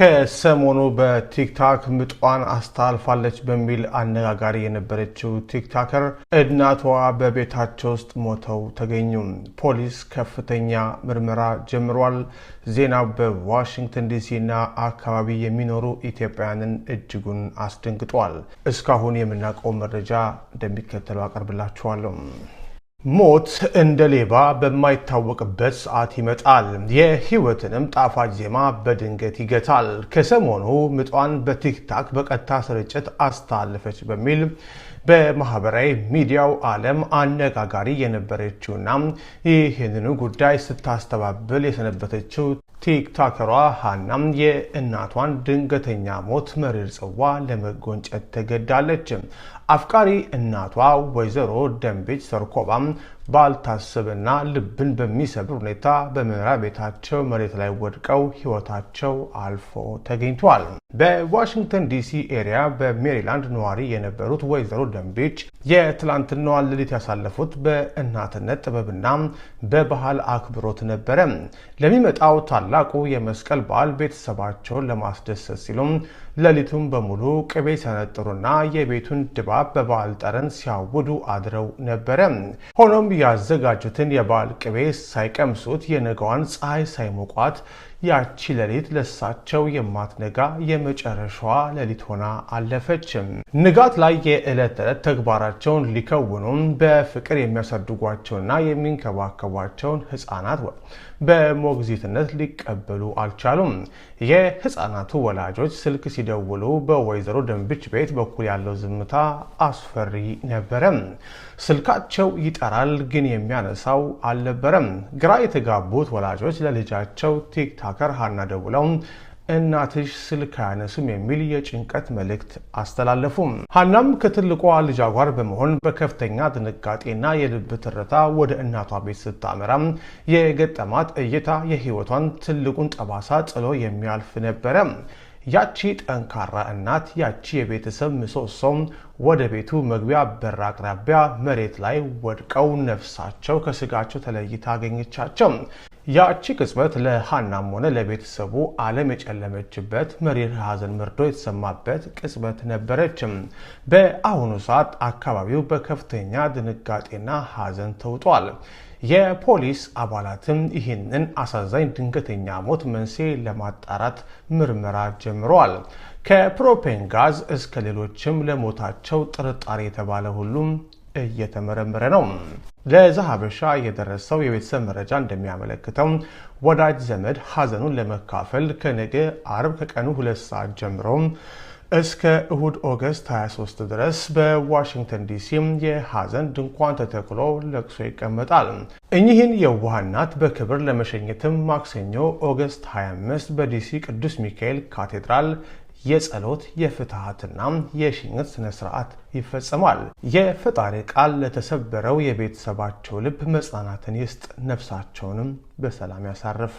ከሰሞኑ በቲክታክ ምጧን አስተላልፋለች በሚል አነጋጋሪ የነበረችው ቲክታከር እናቷ በቤታቸው ውስጥ ሞተው ተገኙ። ፖሊስ ከፍተኛ ምርመራ ጀምሯል። ዜናው በዋሽንግተን ዲሲና አካባቢ የሚኖሩ ኢትዮጵያውያንን እጅጉን አስደንግጧል። እስካሁን የምናውቀው መረጃ እንደሚከተለው አቀርብላችኋለሁ። ሞት እንደ ሌባ በማይታወቅበት ሰዓት ይመጣል። የህይወትንም ጣፋጭ ዜማ በድንገት ይገታል። ከሰሞኑ ምጧን በቲክታክ በቀጥታ ስርጭት አስተላለፈች በሚል በማህበራዊ ሚዲያው ዓለም አነጋጋሪ የነበረችውና ይህንኑ ጉዳይ ስታስተባብል የሰነበተችው ቲክታከሯ ሃናም የእናቷን ድንገተኛ ሞት መሪር ጽዋ ለመጎንጨት ተገዳለች። አፍቃሪ እናቷ ወይዘሮ ደንቤች ሰርኮባም ባልታሰበና ልብን በሚሰብር ሁኔታ በመኖሪያ ቤታቸው መሬት ላይ ወድቀው ህይወታቸው አልፎ ተገኝቷል። በዋሽንግተን ዲሲ ኤሪያ በሜሪላንድ ነዋሪ የነበሩት ወይዘሮ ደንቤች የትላንትናዋን ሌሊት ያሳለፉት በእናትነት ጥበብና በባህል አክብሮት ነበረ። ለሚመጣው ታላቁ የመስቀል በዓል ቤተሰባቸውን ለማስደሰት ሲሉም ሌሊቱን በሙሉ ቅቤ ሲያነጥሩና የቤቱን ድባብ በበዓል ጠረን ሲያውዱ አድረው ነበረ። ሆኖም ያዘጋጁትን የበዓል ቅቤ ሳይቀምሱት የነገዋን ፀሐይ ሳይሞቋት ያቺ ሌሊት ለሳቸው የማትነጋ የመጨረሻዋ ሌሊት ሆና አለፈች። ንጋት ላይ የዕለት ተዕለት ተግባራቸውን ሊከውኑ በፍቅር የሚያሳድጓቸውና የሚንከባከቧቸውን ህፃናት በሞግዚትነት ሊቀበሉ አልቻሉም። የህፃናቱ ወላጆች ስልክ ሲደውሉ በወይዘሮ ደንቤች ቤት በኩል ያለው ዝምታ አስፈሪ ነበረ። ስልካቸው ይጠራል፣ ግን የሚያነሳው አልነበረም። ግራ የተጋቡት ወላጆች ለልጃቸው ቲክታከር ሃና ደውለው እናትሽ ስልክ አያነሱም የሚል የጭንቀት መልእክት አስተላለፉ። ሃናም ከትልቋ ልጇ ጋር በመሆን በከፍተኛ ድንጋጤና የልብ ትርታ ወደ እናቷ ቤት ስታመራ የገጠማት እይታ የህይወቷን ትልቁን ጠባሳ ጥሎ የሚያልፍ ነበረ። ያቺ ጠንካራ እናት፣ ያቺ የቤተሰብ ምሰሶ ወደ ቤቱ መግቢያ በር አቅራቢያ መሬት ላይ ወድቀው ነፍሳቸው ከስጋቸው ተለይታ አገኘቻቸው። ያቺ ቅጽበት ለሃናም ሆነ ለቤተሰቡ ዓለም የጨለመችበት መሪር ሐዘን መርዶ የተሰማበት ቅጽበት ነበረች። በአሁኑ ሰዓት አካባቢው በከፍተኛ ድንጋጤና ሐዘን ተውጧል። የፖሊስ አባላትም ይህንን አሳዛኝ ድንገተኛ ሞት መንስኤ ለማጣራት ምርመራ ጀምረዋል። ከፕሮፔን ጋዝ እስከ ሌሎችም ለሞታቸው ጥርጣሬ የተባለ ሁሉም እየተመረመረ ነው። ለዛሀበሻ የደረሰው የቤተሰብ መረጃ እንደሚያመለክተው ወዳጅ ዘመድ ሐዘኑን ለመካፈል ከነገ አርብ ከቀኑ 2 ሰዓት ጀምሮ እስከ እሁድ ኦገስት 23 ድረስ በዋሽንግተን ዲሲ የሐዘን ድንኳን ተተክሎ ለቅሶ ይቀመጣል። እኚህን የዋህ እናት በክብር ለመሸኘትም ማክሰኞ ኦገስት 25 በዲሲ ቅዱስ ሚካኤል ካቴድራል የጸሎት የፍትሃትና የሽኝት ስነ ስርዓት ይፈጸማል። የፈጣሪ ቃል ለተሰበረው የቤተሰባቸው ልብ መጽናናትን ይስጥ፣ ነፍሳቸውንም በሰላም ያሳርፍ።